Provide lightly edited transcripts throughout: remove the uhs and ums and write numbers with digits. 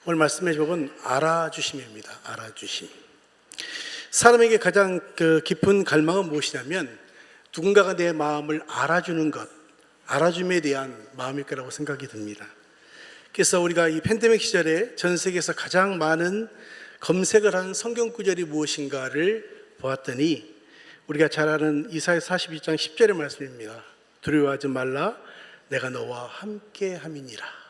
오늘 말씀의 제목은 알아주심입니다. 알아주심. 사람에게 가장 깊은 갈망은 무엇이냐면 누군가가 내 마음을 알아주는 것, 알아줌에 대한 마음일 거라고 생각이 듭니다. 그래서 우리가 이 팬데믹 시절에 전 세계에서 가장 많은 검색을 한 성경 구절이 무엇인가를 보았더니 우리가 잘 아는 이사야 42장 10절의 말씀입니다. 두려워하지 말라, 내가 너와 함께 함이니라.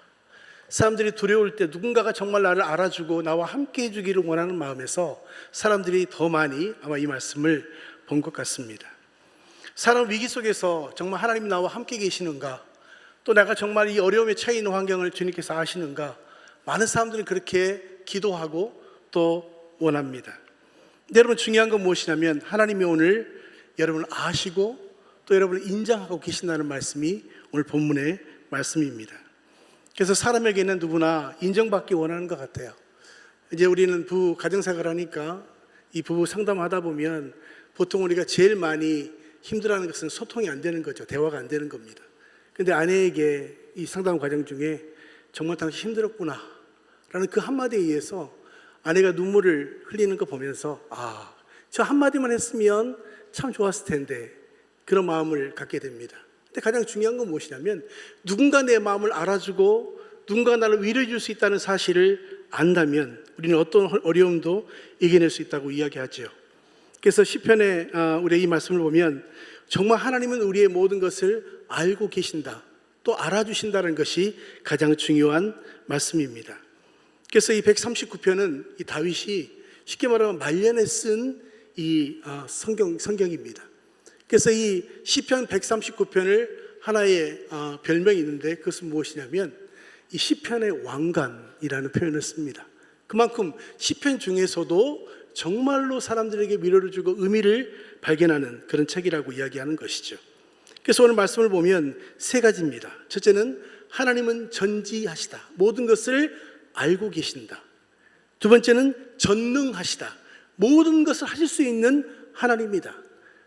사람들이 두려울 때 누군가가 정말 나를 알아주고 나와 함께 해주기를 원하는 마음에서 사람들이 더 많이 아마 이 말씀을 본 것 같습니다. 사람 위기 속에서 정말 하나님이 나와 함께 계시는가, 또 내가 정말 이 어려움에 처해 있는 환경을 주님께서 아시는가, 많은 사람들은 그렇게 기도하고 또 원합니다. 근데 여러분, 중요한 건 무엇이냐면 하나님이 오늘 여러분을 아시고 또 여러분을 인정하고 계신다는 말씀이 오늘 본문의 말씀입니다. 그래서 사람에게는 누구나 인정받기 원하는 것 같아요. 이제 우리는 부부 가정생활을 하니까 이 부부 상담하다 보면 보통 우리가 제일 많이 힘들어하는 것은 소통이 안 되는 거죠. 대화가 안 되는 겁니다. 근데 아내에게 이 상담 과정 중에 정말 당신 힘들었구나 라는 그 한마디에 의해서 아내가 눈물을 흘리는 거 보면서 저 한마디만 했으면 참 좋았을 텐데, 그런 마음을 갖게 됩니다. 근데 가장 중요한 건 무엇이냐면 누군가 내 마음을 알아주고 누군가 나를 위로해 줄 수 있다는 사실을 안다면 우리는 어떤 어려움도 이겨낼 수 있다고 이야기하죠. 그래서 시편에 우리 이 말씀을 보면 정말 하나님은 우리의 모든 것을 알고 계신다, 또 알아주신다는 것이 가장 중요한 말씀입니다. 그래서 이 139편은 이 다윗이 쉽게 말하면 말년에 쓴 이 성경입니다. 그래서 이 시편 139편을 하나의 별명이 있는데 그것은 무엇이냐면 이 시편의 왕관이라는 표현을 씁니다. 그만큼 시편 중에서도 정말로 사람들에게 위로를 주고 의미를 발견하는 그런 책이라고 이야기하는 것이죠. 그래서 오늘 말씀을 보면 세 가지입니다. 첫째는 하나님은 전지하시다, 모든 것을 알고 계신다. 두 번째는 전능하시다, 모든 것을 하실 수 있는 하나님이다.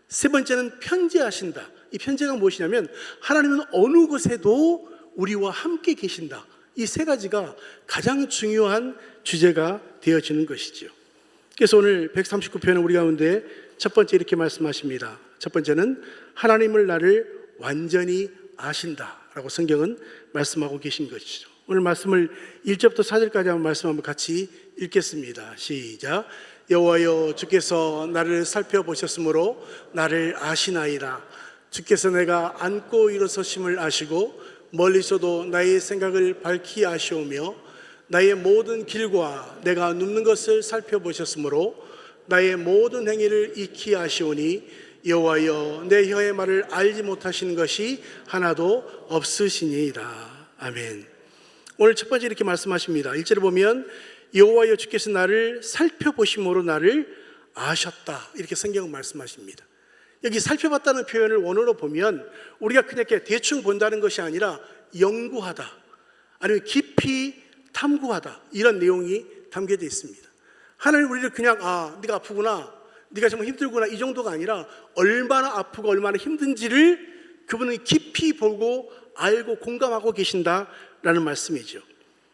세 번째는 편재하신다. 이 편재가 무엇이냐면 하나님은 어느 곳에도 우리와 함께 계신다. 이 세 가지가 가장 중요한 주제가 되어지는 것이죠. 그래서 오늘 139편은 우리 가운데 첫 번째 이렇게 말씀하십니다. 첫 번째는 하나님을 나를 완전히 아신다 라고 성경은 말씀하고 계신 것이죠. 오늘 말씀을 1절부터 4절까지 한번 말씀 한번 같이 읽겠습니다. 시작. 여호와여, 주께서 나를 살펴보셨으므로 나를 아시나이다. 주께서 내가 앉고 일어서심을 아시고 멀리서도 나의 생각을 밝히 아시오며 나의 모든 길과 내가 눕는 것을 살펴보셨으므로 나의 모든 행위를 익히 아시오니 여호와여, 내 혀의 말을 알지 못하시는 것이 하나도 없으시니이다. 아멘. 오늘 첫 번째 이렇게 말씀하십니다. 1절에 보면 여호와여, 주께서 나를 살펴보심으로 나를 아셨다, 이렇게 성경은 말씀하십니다. 여기 살펴봤다는 표현을 원어로 보면 우리가 그냥 이렇게 대충 본다는 것이 아니라 연구하다, 아니면 깊이 탐구하다, 이런 내용이 담겨져 있습니다. 하나님 우리를 그냥 네가 아프구나, 네가 정말 힘들구나, 이 정도가 아니라 얼마나 아프고 얼마나 힘든지를 그분은 깊이 보고 알고 공감하고 계신다라는 말씀이죠.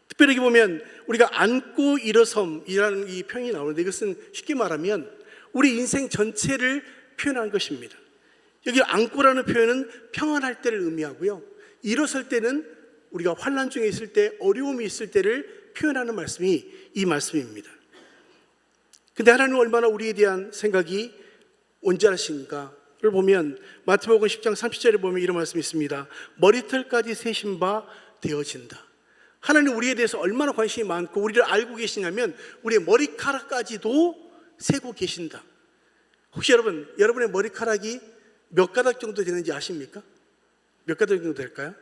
특별히 보면 우리가 앉고 일어섬이라는 이 표현이 나오는데 이것은 쉽게 말하면 우리 인생 전체를 표현한 것입니다. 여기 앉고라는 표현은 평안할 때를 의미하고요, 일어설 때는 우리가 환난 중에 있을 때, 어려움이 있을 때를 표현하는 말씀이 이 말씀입니다. 근데 하나님은 얼마나 우리에 대한 생각이 온전하신가를 보면 마태복음 10장 30절에 보면 이런 말씀이 있습니다. 머리털까지 세신 바 되어진다. 하나님 우리에 대해서 얼마나 관심이 많고 우리를 알고 계시냐면 우리의 머리카락까지도 세고 계신다. 혹시 여러분의 머리카락이 몇 가닥 정도 되는지 아십니까? 몇 가닥 정도 될까요?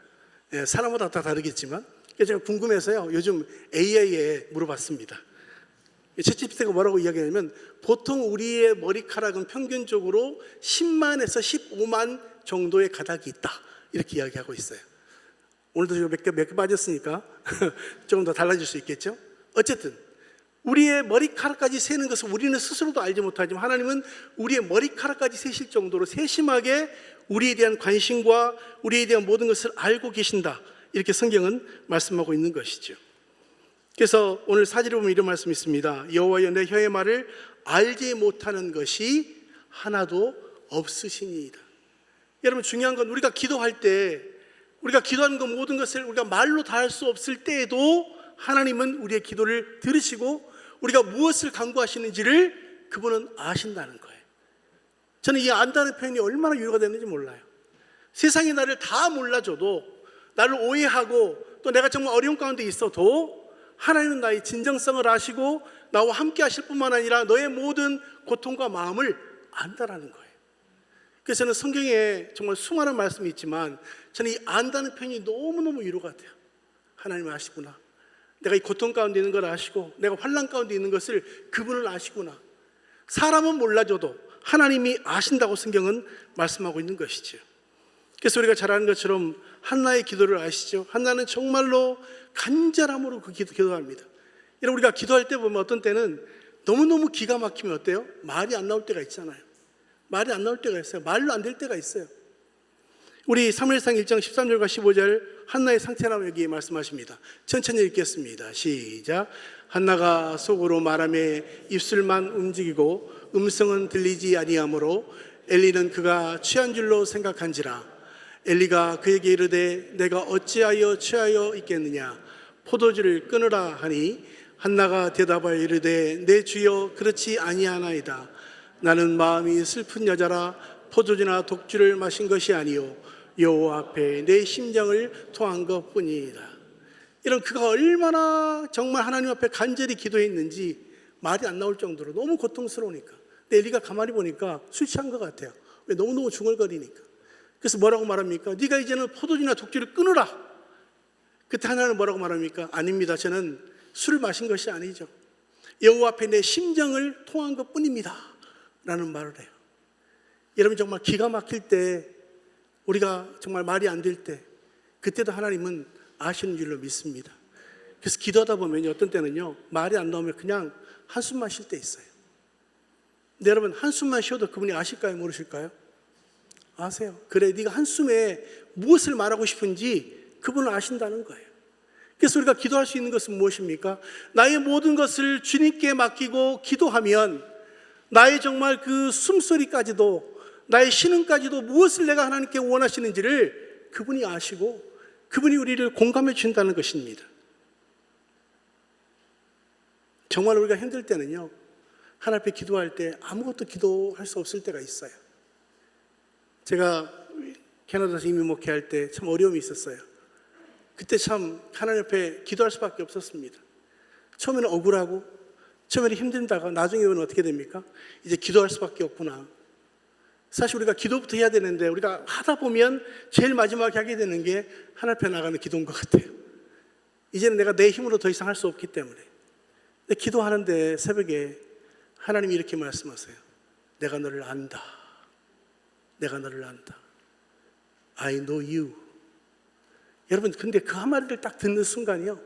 사람마다 다 다르겠지만 제가 궁금해서요, 요즘 AI에 물어봤습니다. 챗GPT가 뭐라고 이야기하냐면 보통 우리의 머리카락은 평균적으로 10만에서 15만 정도의 가닥이 있다, 이렇게 이야기하고 있어요. 오늘도 몇 개 빠졌으니까 조금 더 달라질 수 있겠죠. 어쨌든 우리의 머리카락까지 세는 것은 우리는 스스로도 알지 못하지만 하나님은 우리의 머리카락까지 세실 정도로 세심하게 우리에 대한 관심과 우리에 대한 모든 것을 알고 계신다, 이렇게 성경은 말씀하고 있는 것이죠. 그래서 오늘 사절에 보면 이런 말씀이 있습니다. 여호와여 내 혀의 말을 알지 못하는 것이 하나도 없으시니이다. 여러분 중요한 건 우리가 기도할 때 우리가 기도하는 것 모든 것을 우리가 말로 다 할 수 없을 때에도 하나님은 우리의 기도를 들으시고 우리가 무엇을 간구하시는지를 그분은 아신다는 거예요. 저는 이 안다는 표현이 얼마나 유효가 되는지 몰라요. 세상이 나를 다 몰라줘도 나를 오해하고 또 내가 정말 어려운 가운데 있어도 하나님은 나의 진정성을 아시고 나와 함께 하실 뿐만 아니라 너의 모든 고통과 마음을 안다라는 거예요. 그래서 저는 성경에 정말 수많은 말씀이 있지만 저는 이 안다는 표현이 너무너무 위로가 돼요. 하나님 아시구나. 내가 이 고통 가운데 있는 걸 아시고 내가 환난 가운데 있는 것을 그분은 아시구나. 사람은 몰라줘도 하나님이 아신다고 성경은 말씀하고 있는 것이죠. 그래서 우리가 잘 아는 것처럼 한나의 기도를 아시죠? 한나는 정말로 간절함으로 그 기도합니다. 여러분 우리가 기도할 때 보면 어떤 때는 너무너무 기가 막히면 어때요? 말이 안 나올 때가 있잖아요. 말이 안 나올 때가 있어요. 말로 안 될 때가 있어요. 우리 사무엘상 1장 13절과 15절 한나의 상태라고 여기 말씀하십니다. 천천히 읽겠습니다. 시작. 한나가 속으로 말하며 입술만 움직이고 음성은 들리지 아니하므로 엘리는 그가 취한 줄로 생각한지라. 엘리가 그에게 이르되 내가 어찌하여 취하여 있겠느냐 포도주를 끊으라 하니 한나가 대답하여 이르되 내 주여 그렇지 아니하나이다. 나는 마음이 슬픈 여자라 포도주나 독주를 마신 것이 아니요 여호와 앞에 내 심정을 토한 것뿐이다. 이런 그가 얼마나 정말 하나님 앞에 간절히 기도했는지 말이 안 나올 정도로 너무 고통스러우니까. 근데 엘리가 가만히 보니까 술 취한 것 같아요. 왜? 너무너무 중얼거리니까. 그래서 뭐라고 말합니까? 네가 이제는 포도주나 독주를 끊으라. 그때 하나는 뭐라고 말합니까? 아닙니다. 저는 술을 마신 것이 아니죠. 여호와 앞에 내 심정을 토한 것뿐입니다. 라는 말을 해요. 여러분 정말 기가 막힐 때 우리가 정말 말이 안 될 때 그때도 하나님은 아시는 줄로 믿습니다. 그래서 기도하다 보면 어떤 때는요 말이 안 나오면 그냥 한숨만 쉴 때 있어요. 근데 여러분 한숨만 쉬어도 그분이 아실까요? 모르실까요? 아세요. 그래 네가 한숨에 무엇을 말하고 싶은지 그분은 아신다는 거예요. 그래서 우리가 기도할 수 있는 것은 무엇입니까? 나의 모든 것을 주님께 맡기고 기도하면 나의 정말 그 숨소리까지도 나의 신음까지도 무엇을 내가 하나님께 원하시는지를 그분이 아시고 그분이 우리를 공감해 주신다는 것입니다. 정말 우리가 힘들 때는요 하나님 앞에 기도할 때 아무것도 기도할 수 없을 때가 있어요. 제가 캐나다에서 이민 목회할 때 참 어려움이 있었어요. 그때 참 하나님 앞에 기도할 수밖에 없었습니다. 처음에는 억울하고 처음에는 힘들다가 나중에 보면 어떻게 됩니까? 이제 기도할 수밖에 없구나. 사실 우리가 기도부터 해야 되는데 우리가 하다 보면 제일 마지막에 하게 되는 게 하나님 앞에 나가는 기도인 것 같아요. 이제는 내가 내 힘으로 더 이상 할 수 없기 때문에. 근데 기도하는데 새벽에 하나님이 이렇게 말씀하세요. 내가 너를 안다. 내가 너를 안다. I know you. 여러분 근데 그 한마디를 딱 듣는 순간이요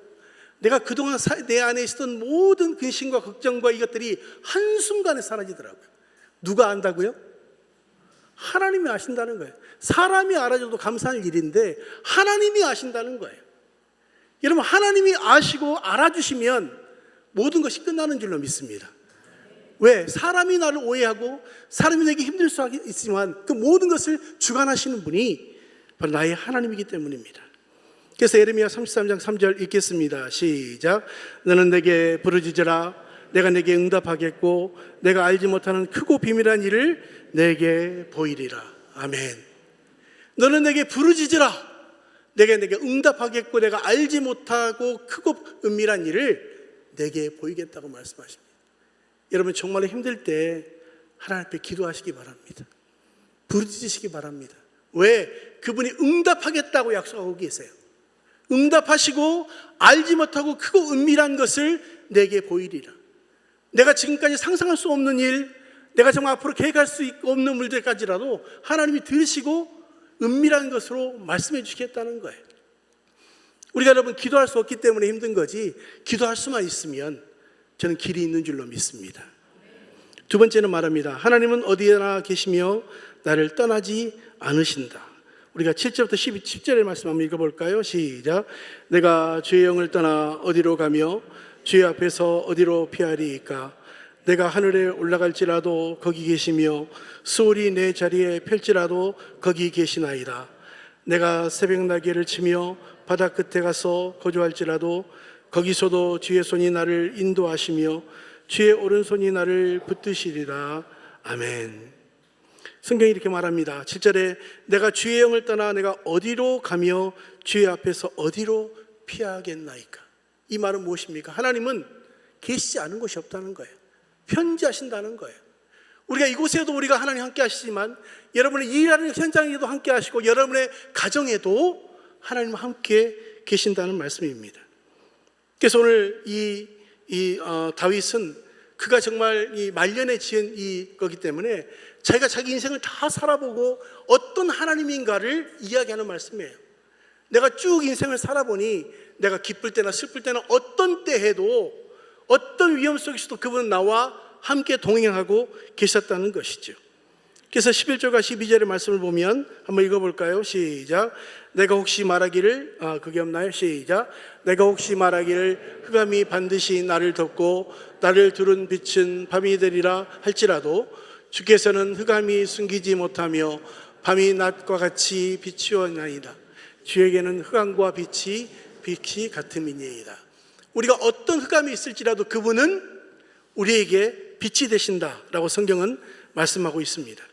내가 그동안 내 안에 있었던 모든 근심과 걱정과 이것들이 한순간에 사라지더라고요. 누가 안다고요? 하나님이 아신다는 거예요. 사람이 알아줘도 감사할 일인데 하나님이 아신다는 거예요. 여러분 하나님이 아시고 알아주시면 모든 것이 끝나는 줄로 믿습니다. 왜? 사람이 나를 오해하고 사람이 내게 힘들 수 있지만 그 모든 것을 주관하시는 분이 바로 나의 하나님이기 때문입니다. 그래서 예레미야 33장 3절 읽겠습니다. 시작. 너는 내게 부르짖으라. 내가 내게 응답하겠고 내가 알지 못하는 크고 비밀한 일을 내게 보이리라. 아멘. 너는 내게 부르짖으라. 내가 내게 응답하겠고 내가 알지 못하고 크고 은밀한 일을 내게 보이겠다고 말씀하십니다. 여러분 정말 힘들 때 하나님 앞에 기도하시기 바랍니다. 부르짖으시기 바랍니다. 왜? 그분이 응답하겠다고 약속하고 계세요. 응답하시고 알지 못하고 크고 은밀한 것을 내게 보이리라. 내가 지금까지 상상할 수 없는 일, 내가 정말 앞으로 계획할 수 없는 물들까지라도 하나님이 들으시고 은밀한 것으로 말씀해 주시겠다는 거예요. 우리가 여러분 기도할 수 없기 때문에 힘든 거지 기도할 수만 있으면 저는 길이 있는 줄로 믿습니다. 두 번째는 말합니다. 하나님은 어디에나 계시며 나를 떠나지 않으신다. 우리가 7절부터 10절의 말씀 한번 읽어볼까요? 시작. 내가 주의 영을 떠나 어디로 가며 주의 앞에서 어디로 피하리이까? 내가 하늘에 올라갈지라도 거기 계시며 수월이 내 자리에 펼지라도 거기 계시나이다. 내가 새벽 날개를 치며 바다 끝에 가서 거주할지라도 거기서도 주의 손이 나를 인도하시며 주의 오른손이 나를 붙드시리라. 아멘. 성경이 이렇게 말합니다. 7절에 내가 주의 영을 떠나 내가 어디로 가며 주의 앞에서 어디로 피하겠나이까? 이 말은 무엇입니까? 하나님은 계시지 않은 곳이 없다는 거예요. 편지하신다는 거예요. 우리가 이곳에도 우리가 하나님 함께 하시지만 여러분의 일하는 현장에도 함께 하시고 여러분의 가정에도 하나님 함께 계신다는 말씀입니다. 그래서 오늘 다윗은 그가 정말 이 말년에 지은 거기 때문에 자기가 자기 인생을 다 살아보고 어떤 하나님인가를 이야기하는 말씀이에요. 내가 쭉 인생을 살아보니 내가 기쁠 때나 슬플 때나 어떤 때에도 어떤 위험 속에서도 그분은 나와 함께 동행하고 계셨다는 것이죠. 그래서 11절과 12절의 말씀을 보면 한번 읽어볼까요? 시작. 내가 혹시 말하기를 그게 없나요? 시작. 내가 혹시 말하기를 흑암이 반드시 나를 덮고 나를 두른 빛은 밤이 되리라 할지라도 주께서는 흑암이 숨기지 못하며 밤이 낮과 같이 비추었나이다. 주에게는 흑암과 빛이 같음이니이다. 우리가 어떤 흑암이 있을지라도 그분은 우리에게 빛이 되신다라고 성경은 말씀하고 있습니다.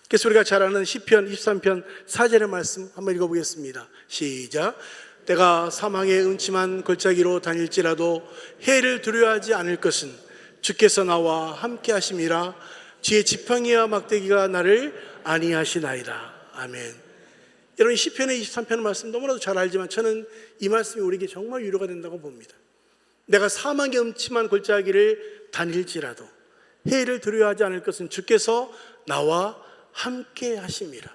그래서 우리가 잘 아는 시편 23편 4절의 말씀 한번 읽어보겠습니다. 시작. 내가 사망의 음침한 골짜기로 다닐지라도 해를 두려워하지 않을 것은 주께서 나와 함께 하심이라. 주의 지팡이와 막대기가 나를 안위하시나이다. 아멘. 여러분 시편의 23편의 말씀 너무나도 잘 알지만 저는 이 말씀이 우리에게 정말 위로가 된다고 봅니다. 내가 사망의 음침한 골짜기를 다닐지라도 해를 두려워하지 않을 것은 주께서 나와 함께 하심이라.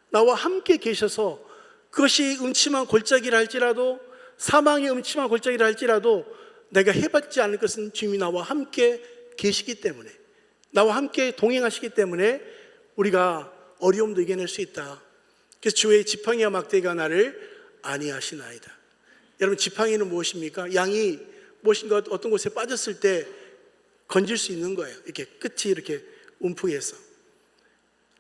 나와 함께 계셔서 그것이 음침한 골짜기를 할지라도 사망의 음침한 골짜기를 할지라도 내가 해받지 않을 것은 주님이 나와 함께 계시기 때문에 나와 함께 동행하시기 때문에 우리가 어려움도 이겨낼 수 있다. 그래서 주의 지팡이와 막대기가 나를 안위하시나이다. 여러분 지팡이는 무엇입니까? 양이 무엇인가 어떤 곳에 빠졌을 때 건질 수 있는 거예요. 이렇게 끝이 이렇게 움푹해서.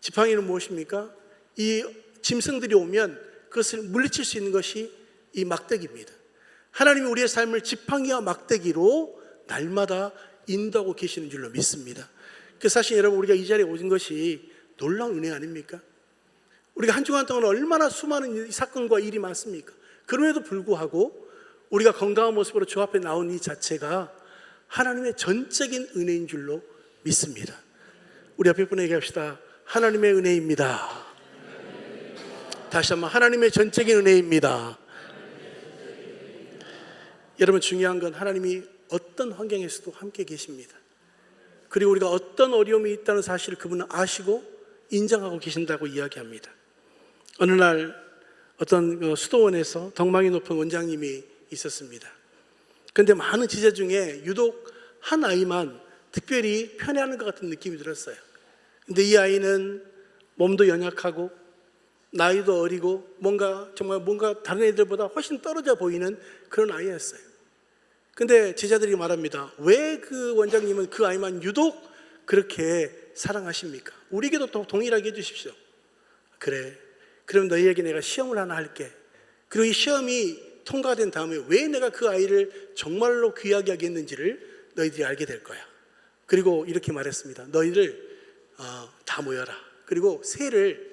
지팡이는 무엇입니까? 이 짐승들이 오면 그것을 물리칠 수 있는 것이 이 막대기입니다. 하나님이 우리의 삶을 지팡이와 막대기로 날마다 인도하고 계시는 줄로 믿습니다. 그래서 사실 여러분 우리가 이 자리에 오신 것이 놀라운 은혜 아닙니까? 우리가 한 주간 동안 얼마나 수많은 사건과 일이 많습니까? 그럼에도 불구하고 우리가 건강한 모습으로 주 앞에 나온 이 자체가 하나님의 전적인 은혜인 줄로 믿습니다. 우리 앞에 분에게 얘기합시다. 하나님의 은혜입니다. 다시 한번 하나님의 전적인 은혜입니다. 여러분 중요한 건 하나님이 어떤 환경에서도 함께 계십니다. 그리고 우리가 어떤 어려움이 있다는 사실을 그분은 아시고 인정하고 계신다고 이야기합니다. 어느 날 어떤 수도원에서 덕망이 높은 원장님이 있었습니다. 그런데 많은 제자 중에 유독 한 아이만 특별히 편애하는 것 같은 느낌이 들었어요. 근데 이 아이는 몸도 연약하고 나이도 어리고 뭔가 다른 애들보다 훨씬 떨어져 보이는 그런 아이였어요. 근데 제자들이 말합니다. 왜 그 원장님은 그 아이만 유독 그렇게 사랑하십니까? 우리에게도 또 동일하게 해주십시오. 그래, 그럼 너희에게 내가 시험을 하나 할게. 그리고 이 시험이 통과된 다음에 왜 내가 그 아이를 정말로 귀하게 하겠는지를 너희들이 알게 될 거야. 그리고 이렇게 말했습니다. 너희들 다 모여라. 그리고 새를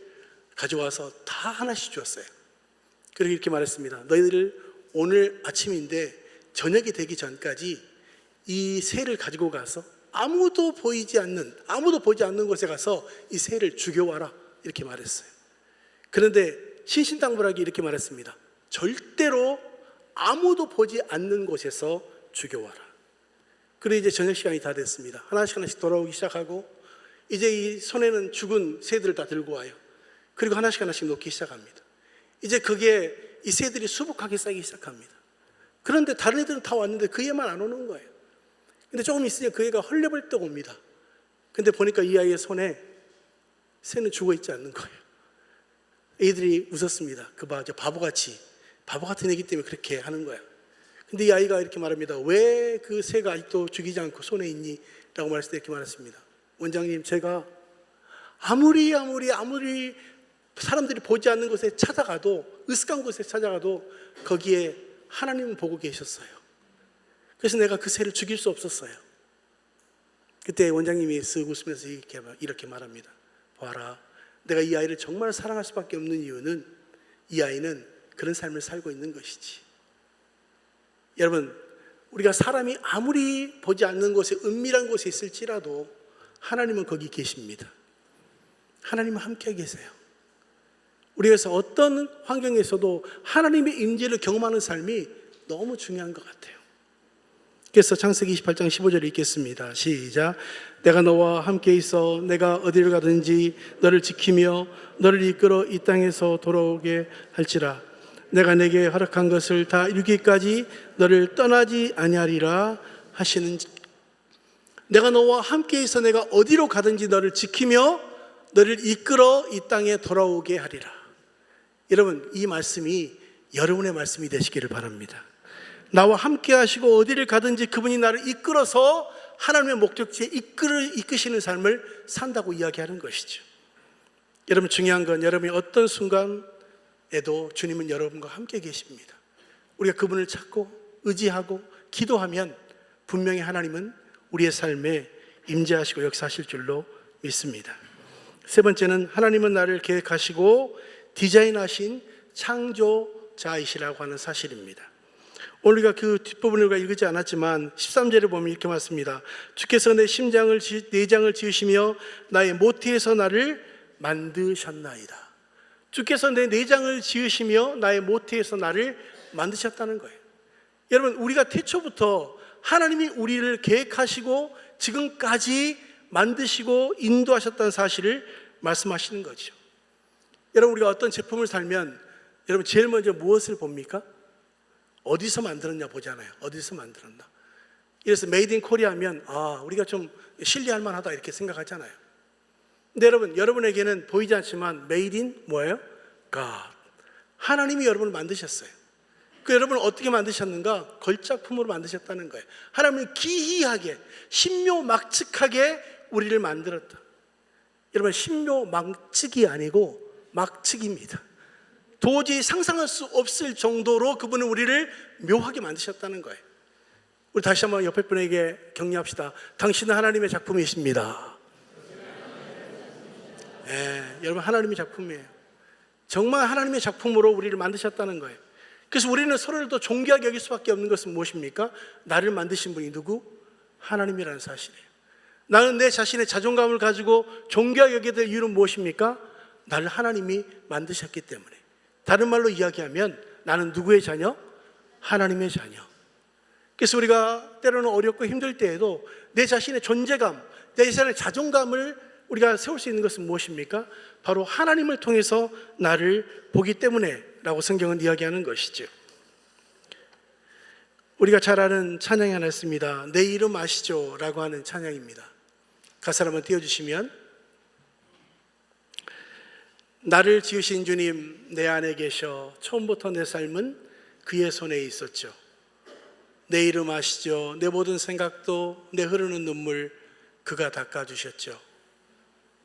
가져와서 다 하나씩 주었어요. 그리고 이렇게 말했습니다. 너희들 오늘 아침인데 저녁이 되기 전까지 이 새를 가지고 가서 아무도 보지 않는 곳에 가서 이 새를 죽여와라. 이렇게 말했어요. 그런데 신신당부하게 이렇게 말했습니다. 절대로 아무도 보지 않는 곳에서 죽여와라. 그리고 이제 저녁 시간이 다 됐습니다. 하나씩 돌아오기 시작하고 이제 이 손에는 죽은 새들을 다 들고 와요. 그리고 하나씩 놓기 시작합니다. 이제 그게 이 새들이 수북하게 쌓이기 시작합니다. 그런데 다른 애들은 다 왔는데 그 애만 안 오는 거예요. 근데 조금 있으니 그 애가 헐레벌떡 옵니다. 근데 보니까 이 아이의 손에 새는 죽어 있지 않는 거예요. 애들이 웃었습니다. 그 봐, 저 바보같이. 바보 같은 애기 때문에 그렇게 하는 거야. 근데 이 아이가 이렇게 말합니다. 왜 그 새가 아직도 죽이지 않고 손에 있니? 라고 말했을 때 이렇게 말했습니다. 원장님, 제가 아무리 사람들이 보지 않는 곳에 찾아가도, 으슥한 곳에 찾아가도 거기에 하나님은 보고 계셨어요. 그래서 내가 그 새를 죽일 수 없었어요. 그때 원장님이 쓱 웃으면서 이렇게 말합니다. 봐라, 내가 이 아이를 정말 사랑할 수밖에 없는 이유는 이 아이는 그런 삶을 살고 있는 것이지. 여러분, 우리가 사람이 아무리 보지 않는 곳에, 은밀한 곳에 있을지라도 하나님은 거기 계십니다. 하나님은 함께 계세요. 우리에서 어떤 환경에서도 하나님의 임재를 경험하는 삶이 너무 중요한 것 같아요. 그래서 창세기 28장 15절을 읽겠습니다. 시작. 내가 너와 함께 있어 내가 어디를 가든지 너를 지키며 너를 이끌어 이 땅에서 돌아오게 할지라. 내가 내게 허락한 것을 다 이루기까지 너를 떠나지 아니하리라 하시는. 내가 너와 함께 있어 내가 어디로 가든지 너를 지키며 너를 이끌어 이 땅에 돌아오게 하리라. 여러분, 이 말씀이 여러분의 말씀이 되시기를 바랍니다. 나와 함께 하시고 어디를 가든지 그분이 나를 이끌어서 하나님의 목적지에 이끄시는 삶을 산다고 이야기하는 것이죠. 여러분, 중요한 건 여러분이 어떤 순간에도 주님은 여러분과 함께 계십니다. 우리가 그분을 찾고 의지하고 기도하면 분명히 하나님은 우리의 삶에 임재하시고 역사하실 줄로 믿습니다. 세 번째는 하나님은 나를 계획하시고 디자인하신 창조자이시라고 하는 사실입니다. 오늘 우리가 그 뒷부분을 우리가 읽지 않았지만 13절에 보면 이렇게 말씀합니다. 주께서 내 내장을 지으시며 나의 모태에서 나를 만드셨나이다. 주께서 내 내장을 지으시며 나의 모태에서 나를 만드셨다는 거예요. 여러분, 우리가 태초부터 하나님이 우리를 계획하시고 지금까지 만드시고 인도하셨다는 사실을 말씀하시는 거죠. 여러분, 우리가 어떤 제품을 살면 여러분 제일 먼저 무엇을 봅니까? 어디서 만들었냐 보잖아요. 어디서 만들었나. 이래서 메이드 인 코리아 하면 우리가 좀 신뢰할 만하다 이렇게 생각하잖아요. 근데 여러분, 여러분에게는 보이지 않지만 메이드 인 뭐예요? God. 하나님이 여러분을 만드셨어요. 그 여러분을 어떻게 만드셨는가? 걸작품으로 만드셨다는 거예요. 하나님은 기이하게 신묘막측하게 우리를 만들었다. 여러분, 신묘막측이 아니고 막측입니다. 도저히 상상할 수 없을 정도로 그분은 우리를 묘하게 만드셨다는 거예요. 우리 다시 한번 옆에 분에게 격려합시다. 당신은 하나님의 작품이십니다. 여러분, 하나님의 작품이에요. 정말 하나님의 작품으로 우리를 만드셨다는 거예요. 그래서 우리는 서로를 더 존귀하게 여길 수밖에 없는 것은 무엇입니까? 나를 만드신 분이 누구? 하나님이라는 사실이에요. 나는 내 자신의 자존감을 가지고 존귀하게 여겨야 될 이유는 무엇입니까? 나를 하나님이 만드셨기 때문에. 다른 말로 이야기하면 나는 누구의 자녀? 하나님의 자녀. 그래서 우리가 때로는 어렵고 힘들 때에도 내 자신의 존재감, 내 자신의 자존감을 우리가 세울 수 있는 것은 무엇입니까? 바로 하나님을 통해서 나를 보기 때문에 라고 성경은 이야기하는 것이죠. 우리가 잘 아는 찬양이 하나 있습니다. 내 이름 아시죠? 라고 하는 찬양입니다. 가사를 한번 띄워주시면, 나를 지으신 주님 내 안에 계셔 처음부터 내 삶은 그의 손에 있었죠. 내 이름 아시죠? 내 모든 생각도 내 흐르는 눈물 그가 닦아주셨죠.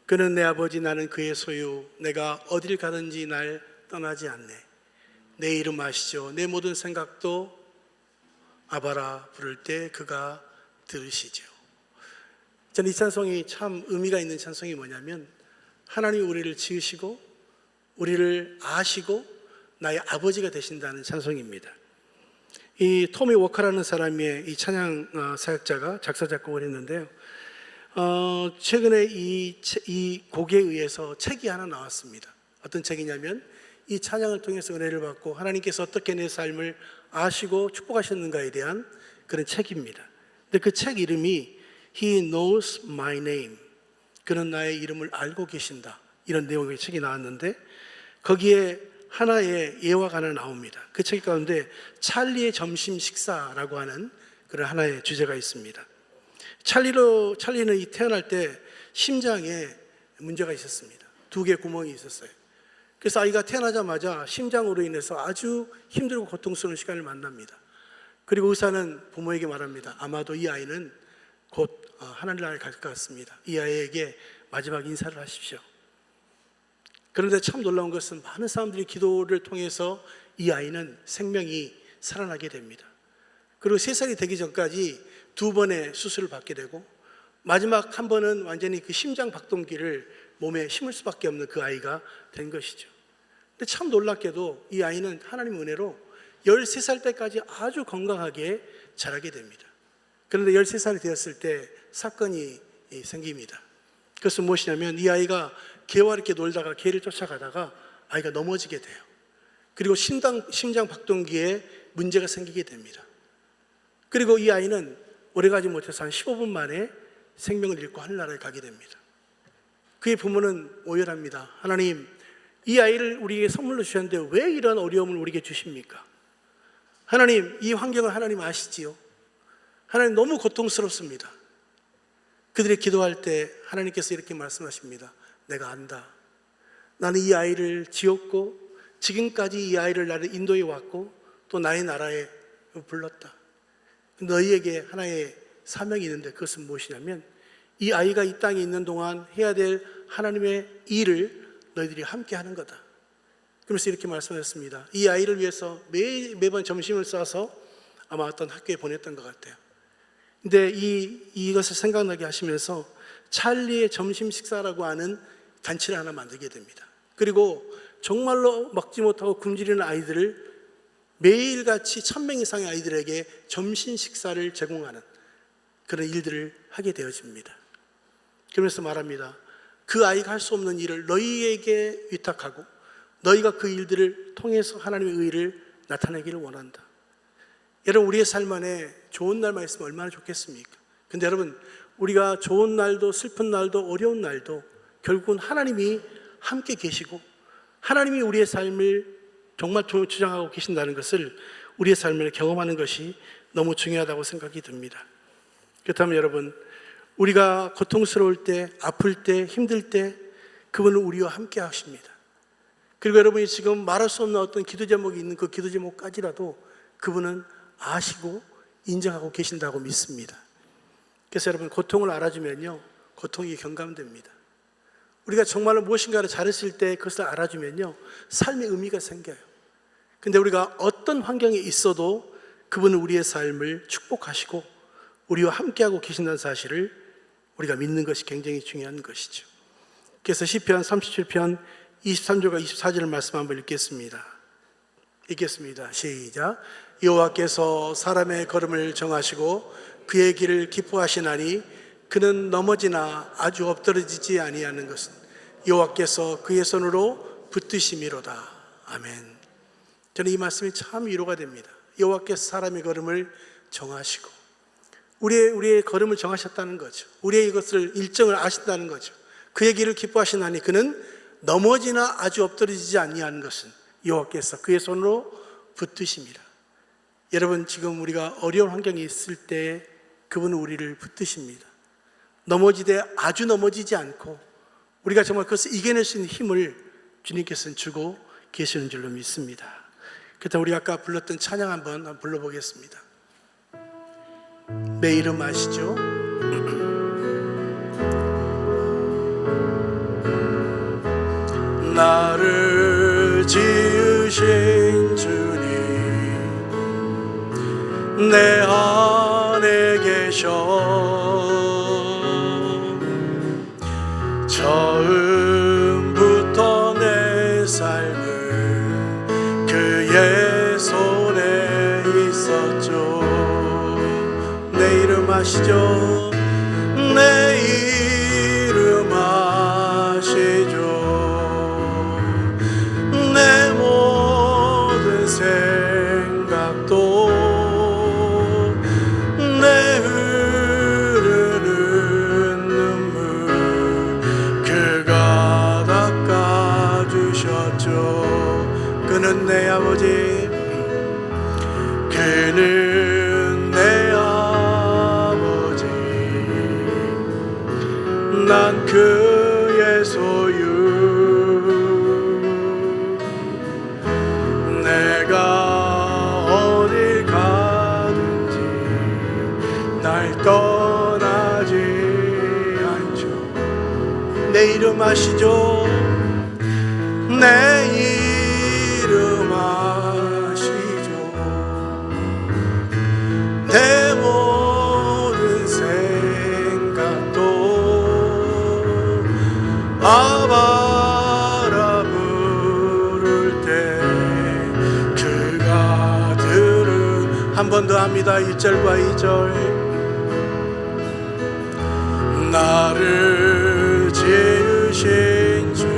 그는 내 아버지, 나는 그의 소유, 내가 어딜 가든지 날 떠나지 않네. 내 이름 아시죠? 내 모든 생각도 아바라 부를 때 그가 들으시죠. 저는 이 찬송이 참 의미가 있는 찬송이 뭐냐면, 하나님이 우리를 지으시고 우리를 아시고 나의 아버지가 되신다는 찬송입니다. 이 토미 워커라는 사람의 이 찬양 사역자가 작사 작곡을 했는데요. 최근에 이 곡에 의해서 책이 하나 나왔습니다. 어떤 책이냐면, 이 찬양을 통해서 은혜를 받고 하나님께서 어떻게 내 삶을 아시고 축복하셨는가에 대한 그런 책입니다. 근데 그 책 이름이 He knows my name. 그는 나의 이름을 알고 계신다. 이런 내용의 책이 나왔는데, 거기에 하나의 예화가 하나 나옵니다. 그 책 가운데 찰리의 점심 식사라고 하는 그런 하나의 주제가 있습니다. 찰리는 태어날 때 심장에 문제가 있었습니다. 2개 구멍이 있었어요. 그래서 아이가 태어나자마자 심장으로 인해서 아주 힘들고 고통스러운 시간을 만납니다. 그리고 의사는 부모에게 말합니다. 아마도 이 아이는 곧 하늘나라에 갈 것 같습니다. 이 아이에게 마지막 인사를 하십시오. 그런데 참 놀라운 것은 많은 사람들이 기도를 통해서 이 아이는 생명이 살아나게 됩니다. 그리고 3살이 되기 전까지 2번의 수술을 받게 되고, 마지막 한 번은 완전히 그 심장 박동기를 몸에 심을 수밖에 없는 그 아이가 된 것이죠. 근데 참 놀랍게도 이 아이는 하나님의 은혜로 13살 때까지 아주 건강하게 자라게 됩니다. 그런데 13살이 되었을 때 사건이 생깁니다. 그것은 무엇이냐면, 이 아이가 개와 이렇게 놀다가 개를 쫓아가다가 아이가 넘어지게 돼요. 그리고 심장 박동기에 문제가 생기게 됩니다. 그리고 이 아이는 오래가지 못해서 한 15분 만에 생명을 잃고 하늘나라에 가게 됩니다. 그의 부모는 오열합니다. 하나님, 이 아이를 우리에게 선물로 주셨는데 왜 이런 어려움을 우리에게 주십니까? 하나님, 이 환경을 하나님 아시지요? 하나님, 너무 고통스럽습니다. 그들이 기도할 때 하나님께서 이렇게 말씀하십니다. 내가 안다. 나는 이 아이를 지었고 지금까지 이 아이를 나를 인도해 왔고 또 나의 나라에 불렀다. 너희에게 하나의 사명이 있는데 그것은 무엇이냐면, 이 아이가 이 땅에 있는 동안 해야 될 하나님의 일을 너희들이 함께 하는 거다. 그러면서 이렇게 말씀하셨습니다. 이 아이를 위해서 매번 점심을 싸서 아마 어떤 학교에 보냈던 것 같아요. 근데 이것을 생각나게 하시면서 찰리의 점심 식사라고 하는 단체를 하나 만들게 됩니다. 그리고 정말로 먹지 못하고 굶주리는 아이들을 매일같이 1000명 이상의 아이들에게 점심 식사를 제공하는 그런 일들을 하게 되어집니다. 그러면서 말합니다. 그 아이가 할 수 없는 일을 너희에게 위탁하고 너희가 그 일들을 통해서 하나님의 의를 나타내기를 원한다. 여러분, 우리의 삶 안에 좋은 날만 있으면 얼마나 좋겠습니까? 근데 여러분, 우리가 좋은 날도 슬픈 날도 어려운 날도 결국은 하나님이 함께 계시고 하나님이 우리의 삶을 정말 주장하고 계신다는 것을 우리의 삶을 경험하는 것이 너무 중요하다고 생각이 듭니다. 그렇다면 여러분, 우리가 고통스러울 때, 아플 때, 힘들 때 그분은 우리와 함께 하십니다. 그리고 여러분이 지금 말할 수 없는 어떤 기도 제목이 있는 그 기도 제목까지라도 그분은 아시고 인정하고 계신다고 믿습니다. 그래서 여러분, 고통을 알아주면요, 고통이 경감됩니다. 우리가 정말로 무엇인가를 잘했을 때 그것을 알아주면요, 삶의 의미가 생겨요. 근데 우리가 어떤 환경에 있어도 그분은 우리의 삶을 축복하시고 우리와 함께하고 계신다는 사실을 우리가 믿는 것이 굉장히 중요한 것이죠. 그래서 시편 37편 23절과 24절 말씀 한번 읽겠습니다. 시작. 여호와께서 사람의 걸음을 정하시고 그의 길을 기뻐하시나니 그는 넘어지나 아주 엎드러지지 아니하는 것은 여호와께서 그의 손으로 붙드심이로다. 아멘. 저는 이 말씀이 참 위로가 됩니다. 여호와께서 사람의 걸음을 정하시고 우리의 걸음을 정하셨다는 거죠. 우리의 이것을 일정을 아신다는 거죠. 그의 길을 기뻐하시나니 그는 넘어지나 아주 엎드러지지 아니하는 것은 여호와께서 그의 손으로 붙드심이라. 여러분, 지금 우리가 어려운 환경에 있을 때 그분은 우리를 붙드십니다. 넘어지되 아주 넘어지지 않고 우리가 정말 그것을 이겨낼 수 있는 힘을 주님께서는 주고 계시는 줄로 믿습니다. 그렇다면 우리 아까 불렀던 찬양 한번 불러보겠습니다. 내 이름 아시죠? 나를 지으신 주님 내 안에 계셔 처음부터 내 삶은 그의 손에 있었죠. 내 이름 아시죠? 내 이름 아시죠? 내 모든 생각도 내 흐르는 눈물 그가 닦아주셨죠. 그는 내 아버지, 그는 내 아버지, 난 그의 소유. 날 떠나지 않죠. 내 이름 아시죠? 내 이름 아시죠? 내 모든 생각도 아바라 부를 때 그가 들은 한 번 더 합니다. 1절과 2절. 나를 지으신 주님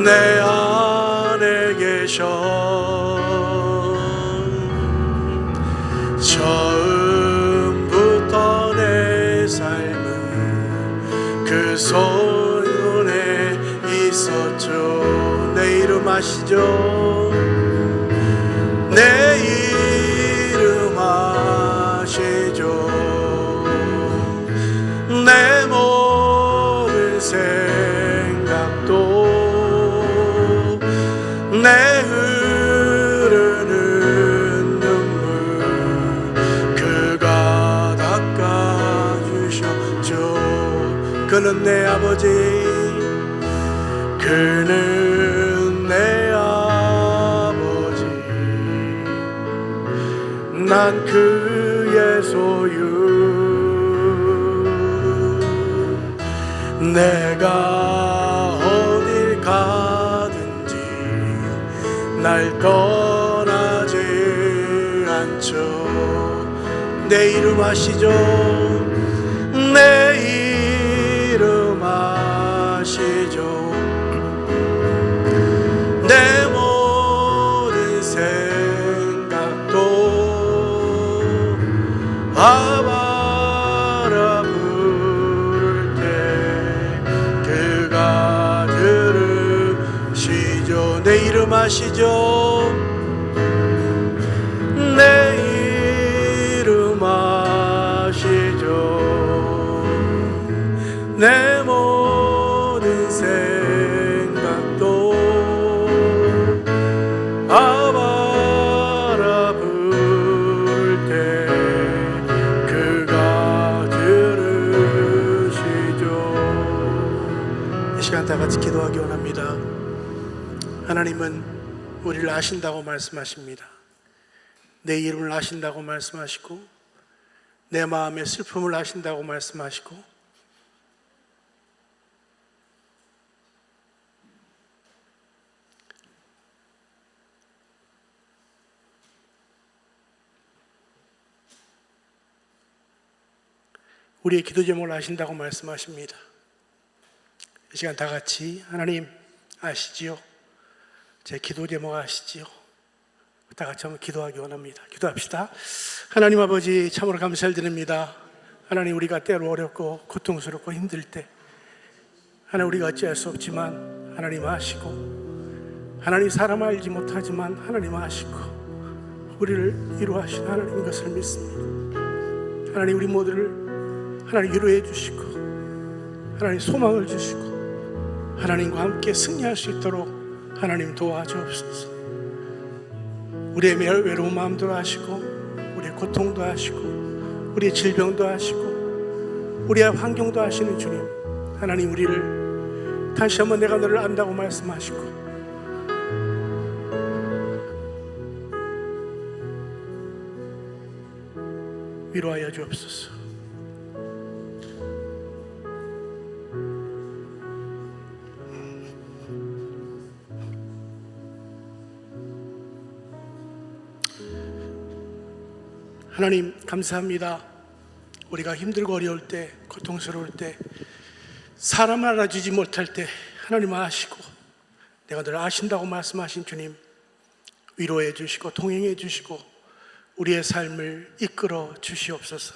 내 안에 계셔 처음부터 내 삶은 그 손에 있었죠. 내 이름 아시죠? 내 이름 아시죠? 내 모든 생각도 내 흐르는 눈물 그가 닦아주셨죠. 그는 내 아버지, 그는 내 아버지, 난 그의 소유. 내가 어딜 가든지 날 떠나지 않죠. 내 이름 아시죠? 내 이름 아시죠? 내 모든 생각도 아바라 부를 때 그가 들으시죠. 내 이름 아시죠? 내 이름 아시죠? 내 모든 생각도 아바라 부를 때 그가 들으시죠. 이 시간 다 같이 기도하기 원합니다. 하나님은 우리를 아신다고 말씀하십니다. 내 이름을 아신다고 말씀하시고 내 마음의 슬픔을 아신다고 말씀하시고 우리의 기도 제목을 아신다고 말씀하십니다. 이 시간 다 같이 하나님 아시지요? 제 기도 제목 아시지요? 다 같이 한번 기도하기 원합니다. 기도합시다. 하나님 아버지, 참으로 감사를 드립니다. 하나님, 우리가 때로 어렵고 고통스럽고 힘들 때 하나님, 우리가 어찌할 수 없지만 하나님 아시고, 하나님 사람 알지 못하지만 하나님 아시고 우리를 위로하신 하나님인 것을 믿습니다. 하나님, 우리 모두를 하나님 위로해 주시고 하나님 소망을 주시고 하나님과 함께 승리할 수 있도록 하나님 도와주옵소서. 우리의 외로운 마음도 아시고 우리의 고통도 아시고 우리의 질병도 아시고 우리의 환경도 아시는 주님, 하나님, 우리를 다시 한번 내가 너를 안다고 말씀하시고 위로하여 주옵소서. 하나님 감사합니다. 우리가 힘들고 어려울 때, 고통스러울 때, 사람을 알아주지 못할 때 하나님 아시고 내가 늘 아신다고 말씀하신 주님, 위로해 주시고 동행해 주시고 우리의 삶을 이끌어 주시옵소서.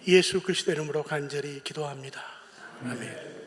예수 그리스도 이름으로 간절히 기도합니다. 아멘.